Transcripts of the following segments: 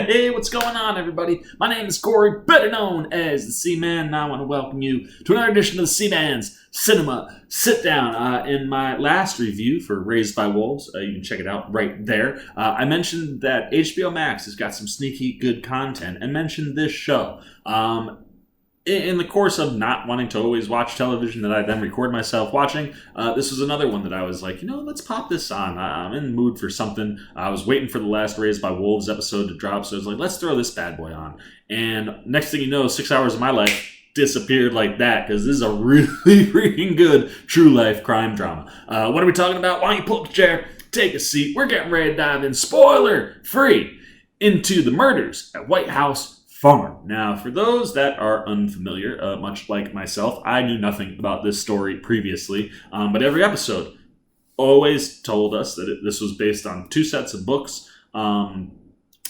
Hey, what's going on, everybody? My name is Corey, better known as the Seaman, and I want to welcome you to another edition of the Seaman's Cinema Sitdown. In my last review for Raised by Wolves, you can check it out right there. I mentioned that HBO Max has got some sneaky good content, and mentioned this show. In the course of not wanting to always watch television that I then record myself watching, this was another one that I was like, let's pop this on. I'm in the mood for something. I was waiting for the last Raised by Wolves episode to drop, so I was like, let's throw this bad boy on. And next thing you know, 6 hours of my life disappeared like that, because this is a really freaking good true life crime drama. What are we talking about? Why don't you pull up a chair, take a seat. We're getting ready to dive in, spoiler free, into the murders at White House Farm. Now, for those that are unfamiliar, much like myself, I knew nothing about this story previously, but every episode always told us that this was based on two sets of books that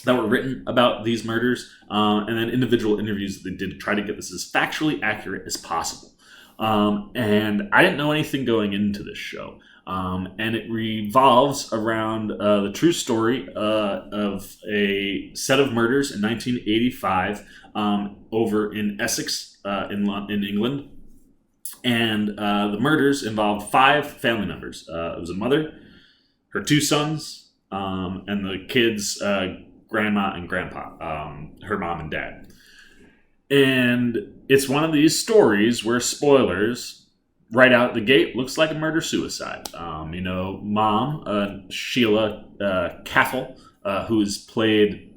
were written about these murders, and then individual interviews that they did to try to get this as factually accurate as possible. And I didn't know anything going into this show. And it revolves around the true story of a set of murders in 1985 over in Essex in England. And the murders involved 5 family members. It was a mother, her 2 sons, and the kids' grandma and grandpa, her mom and dad. And it's one of these stories where, spoilers, right out the gate, looks like a murder-suicide. Mom, Sheila Caffel, who is played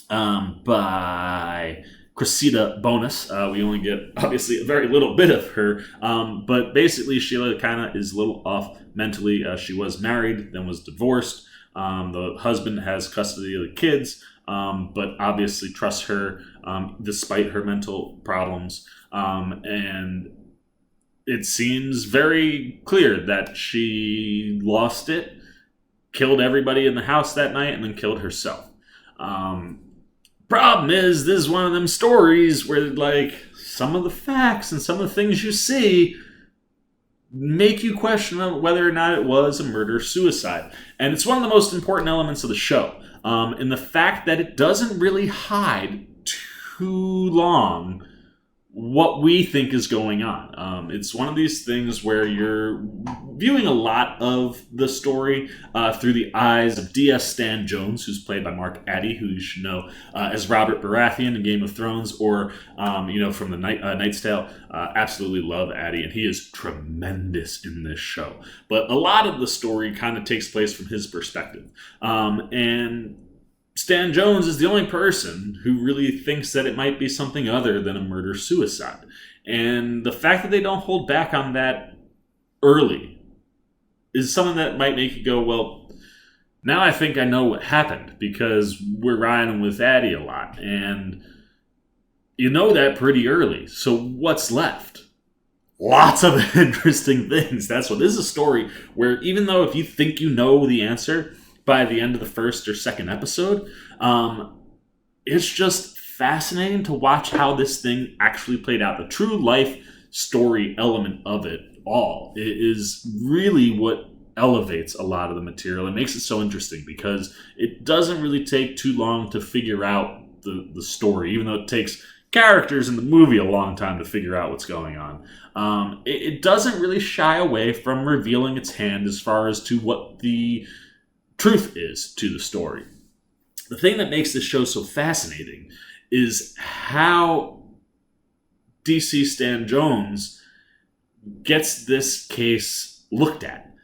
by Cressida Bonus. We only get, obviously, a very little bit of her. But basically, Sheila kind of is a little off mentally. She was married, then was divorced. The husband has custody of the kids, but obviously trusts her despite her mental problems. And it seems very clear that she lost it, killed everybody in the house that night, and then killed herself. Problem is, this is one of them stories where, some of the facts and some of the things you see make you question whether or not it was a murder-suicide. And it's one of the most important elements of the show, in the fact that it doesn't really hide too long what we think is going on. It's one of these things where you're viewing a lot of the story through the eyes of D.S. Stan Jones, who's played by Mark Addy, who you should know as Robert Baratheon in Game of Thrones, or from the Knight's Tale. Absolutely love Addy, and he is tremendous in this show. But a lot of the story kind of takes place from his perspective. And Stan Jones is the only person who really thinks that it might be something other than a murder-suicide. And the fact that they don't hold back on that early is something that might make you go, well, now I think I know what happened, because we're riding with Addy a lot. And you know that pretty early. So what's left? Lots of interesting things. That's what this is, a story where even though if you think you know the answer by the end of the first or second episode, it's just fascinating to watch how this thing actually played out. The true life story element of it all is really what elevates a lot of the material. It makes it so interesting because it doesn't really take too long to figure out the story, even though it takes characters in the movie a long time to figure out what's going on. It doesn't really shy away from revealing its hand as far as to what the truth is to the story. The thing that makes this show so fascinating is how DC Stan Jones gets this case looked at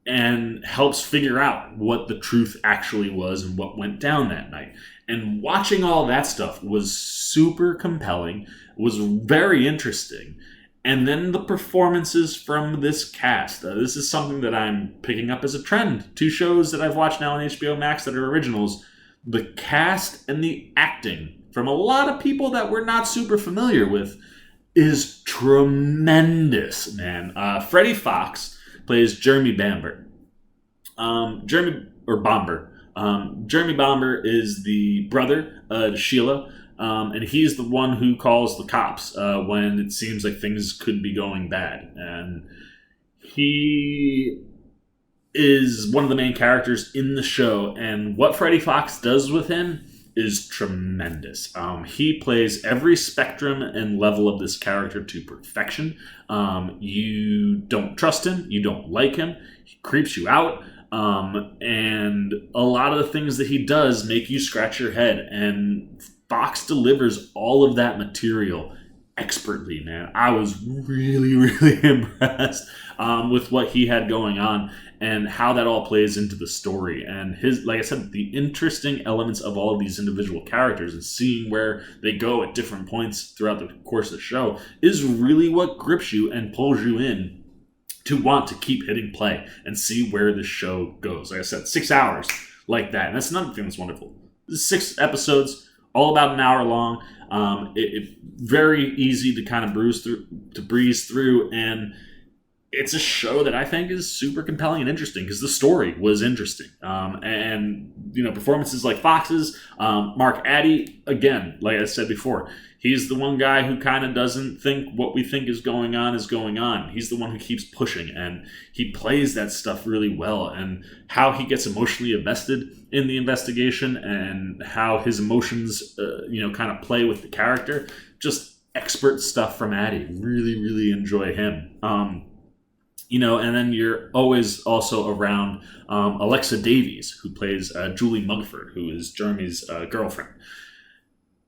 and helps figure out what the truth actually was and what went down that night. And watching all that stuff was super compelling, was very interesting. And then the performances from this cast. This is something that I'm picking up as a trend. 2 shows that I've watched now on HBO Max that are originals. The cast and the acting from a lot of people that we're not super familiar with is tremendous, man. Freddie Fox plays Jeremy Bamber. Jeremy Bomber is the brother to Sheila. And he's the one who calls the cops when it seems like things could be going bad. And he is one of the main characters in the show. And what Freddie Fox does with him is tremendous. He plays every spectrum and level of this character to perfection. You don't trust him. You don't like him. He creeps you out. And a lot of the things that he does make you scratch your head. And Fox delivers all of that material expertly, man. I was really, really impressed with what he had going on and how that all plays into the story. And his, like I said, the interesting elements of all of these individual characters and seeing where they go at different points throughout the course of the show is really what grips you and pulls you in to want to keep hitting play and see where the show goes. Like I said, 6 hours like that. And that's another thing that's wonderful. 6 episodes, all about an hour long. It very easy to kind of breeze through, and it's a show that I think is super compelling and interesting because the story was interesting. And performances like Fox's, Mark Addy, again, like I said before, he's the one guy who kind of doesn't think what we think is going on is going on. He's the one who keeps pushing, and he plays that stuff really well. And how he gets emotionally invested in the investigation and how his emotions, kind of play with the character. Just expert stuff from Addy. Really, really enjoy him. And then you're always also around Alexa Davies, who plays Julie Mugford, who is Jeremy's girlfriend.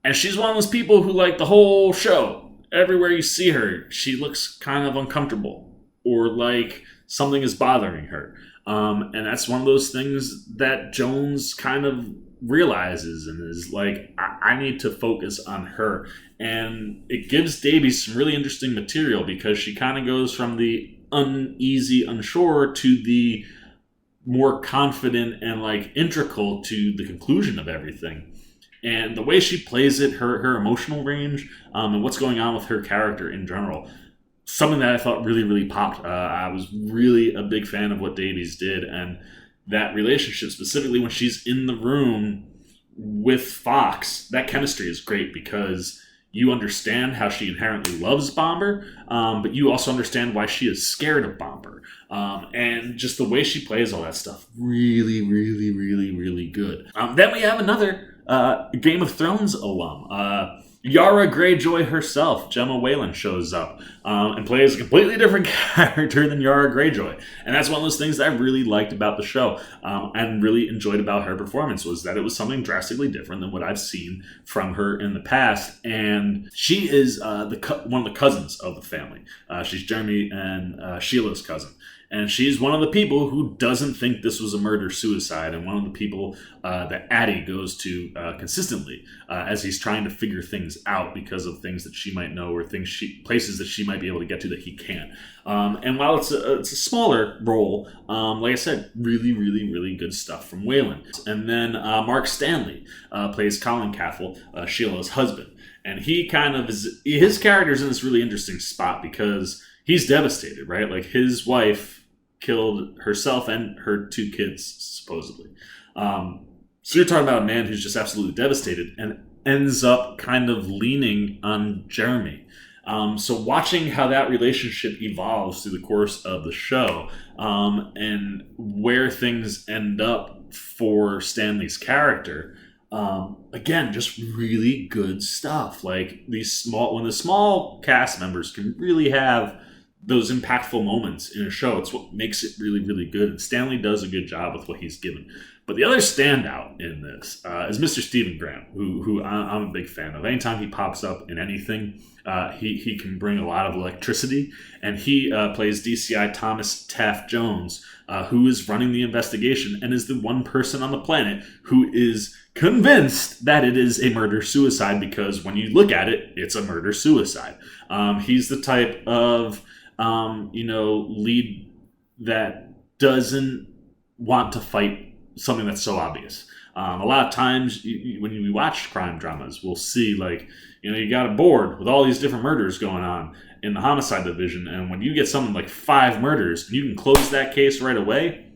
And she's one of those people who, like, the whole show, everywhere you see her, she looks kind of uncomfortable or like something is bothering her. And that's one of those things that Jones kind of realizes and is like, I need to focus on her. And it gives Davies some really interesting material because she kind of goes from the uneasy, unsure to the more confident and like integral to the conclusion of everything. And the way she plays it, her emotional range, and what's going on with her character in general, something that I thought really, really popped. I was really a big fan of what Davies did, and that relationship, specifically when she's in the room with Fox, that chemistry is great because you understand how she inherently loves Bomber, but you also understand why she is scared of Bomber. And just the way she plays all that stuff, really, really, really, really good. Then we have another Game of Thrones alum. Yara Greyjoy herself, Gemma Whalen, shows up and plays a completely different character than Yara Greyjoy. And that's one of those things that I really liked about the show and really enjoyed about her performance, was that it was something drastically different than what I've seen from her in the past. And she is one of the cousins of the family. She's Jeremy and Sheila's cousin. And she's one of the people who doesn't think this was a murder-suicide, and one of the people that Addy goes to consistently as he's trying to figure things out because of things that she might know or places that she might be able to get to that he can't. And while it's a smaller role, like I said, really, really, really good stuff from Whalen. And then Mark Stanley plays Colin Cathell, Sheila's husband. And he kind of his character's in this really interesting spot because he's devastated, right? Like, his wife killed herself and her 2 kids, supposedly. So you're talking about a man who's just absolutely devastated and ends up kind of leaning on Jeremy. So watching how that relationship evolves through the course of the show and where things end up for Stanley's character, again, just really good stuff. Like, when the small cast members can really have those impactful moments in a show, it's what makes it really, really good. And Stanley does a good job with what he's given. But the other standout in this is Mr. Stephen Graham, who I'm a big fan of. Anytime he pops up in anything, he can bring a lot of electricity. And he plays DCI Thomas Taft Jones, who is running the investigation and is the one person on the planet who is convinced that it is a murder-suicide, because when you look at it, it's a murder-suicide. He's the type of lead that doesn't want to fight something that's so obvious. A lot of times when we watch crime dramas, we'll see, like, you got a board with all these different murders going on in the homicide division, and when you get something like 5 murders, you can close that case right away.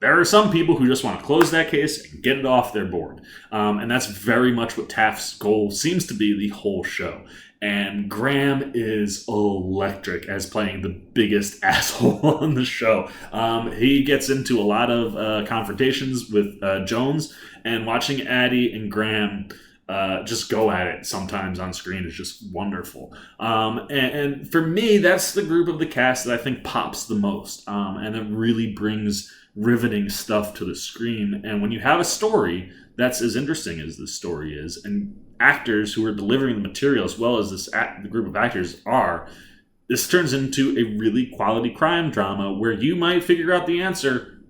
There are some people who just want to close that case and get it off their board. And that's very much what Taft's goal seems to be the whole show. And Graham is electric as playing the biggest asshole on the show. He gets into a lot of confrontations with Jones, and watching Addie and Graham just go at it sometimes on screen is just wonderful. And for me, that's the group of the cast that I think pops the most, and it really brings riveting stuff to the screen. And when you have a story that's as interesting as this story is, and actors who are delivering the material as well as the group of actors are, this turns into a really quality crime drama where you might figure out the answer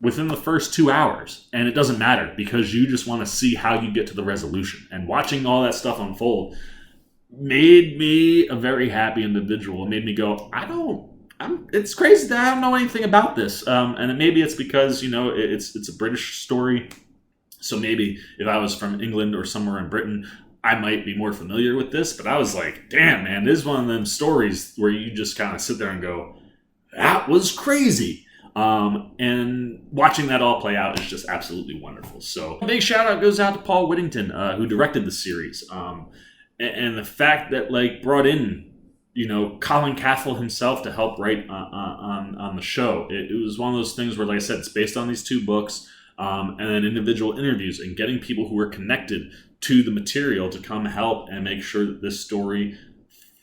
within the first 2 hours, and it doesn't matter because you just want to see how you get to the resolution. And watching all that stuff unfold made me a very happy individual. It made me go, it's crazy that I don't know anything about this. And maybe it's because, it's a British story. So maybe if I was from England or somewhere in Britain, I might be more familiar with this. But I was like, damn, man, this is one of them stories where you just kind of sit there and go, that was crazy. And watching that all play out is just absolutely wonderful. So a big shout out goes out to Paul Whittington, who directed the series. And the fact that brought in, Colin Cathell himself to help write on the show. It was one of those things where, like I said, it's based on these 2 books. And then individual interviews and getting people who are connected to the material to come help and make sure that this story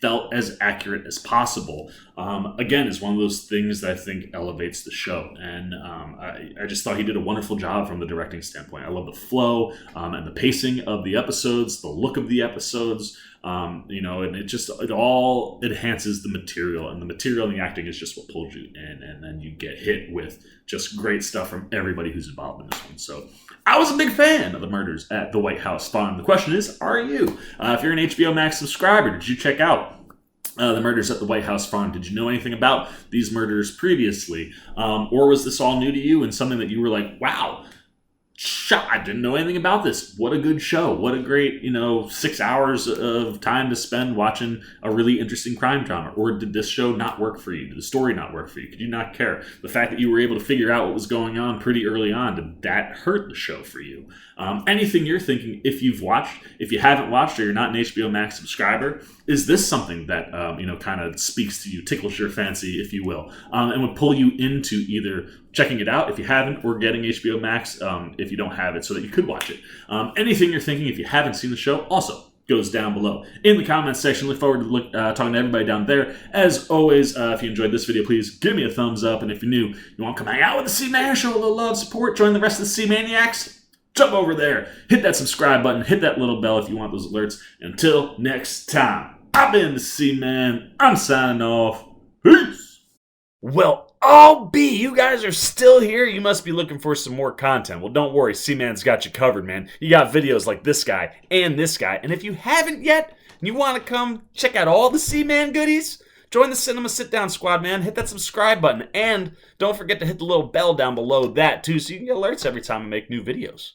felt as accurate as possible. Again, is one of those things that I think elevates the show. And I just thought he did a wonderful job from the directing standpoint. I love the flow and the pacing of the episodes, the look of the episodes, and it all enhances the material. And the material and the acting is just what pulls you in. And then you get hit with just great stuff from everybody who's involved in this one. So I was a big fan of the Murders at the White House Farm. The question is, are you? If you're an HBO Max subscriber, did you check out the Murders at the White House Farm? Did you know anything about these murders previously? Or was this all new to you and something that you were like, wow, I didn't know anything about this. What a good show. What a great, 6 hours of time to spend watching a really interesting crime drama. Or did this show not work for you? Did the story not work for you? Could you not care? The fact that you were able to figure out what was going on pretty early on, did that hurt the show for you? Anything you're thinking, if you haven't watched or you're not an HBO Max subscriber, is this something that, kind of speaks to you, tickles your fancy, if you will, and would pull you into either checking it out if you haven't, or getting HBO Max if you don't have it, so that you could watch it. Anything you're thinking, if you haven't seen the show, also goes down below in the comments section. Look forward to talking to everybody down there. As always, if you enjoyed this video, please give me a thumbs up. And if you're new, you want to come hang out with the C-Man, show a little love, support, join the rest of the C-Maniacs, jump over there, hit that subscribe button, hit that little bell if you want those alerts. Until next time, I've been the C-Man. I'm signing off. Peace. Well, you guys are still here. You must be looking for some more content. Well, don't worry. C-Man's got you covered, man. You got videos like this guy and this guy. And if you haven't yet, and you want to come check out all the C-Man goodies, join the Cinema Sitdown Squad, man. Hit that subscribe button. And don't forget to hit the little bell down below that, too, so you can get alerts every time I make new videos.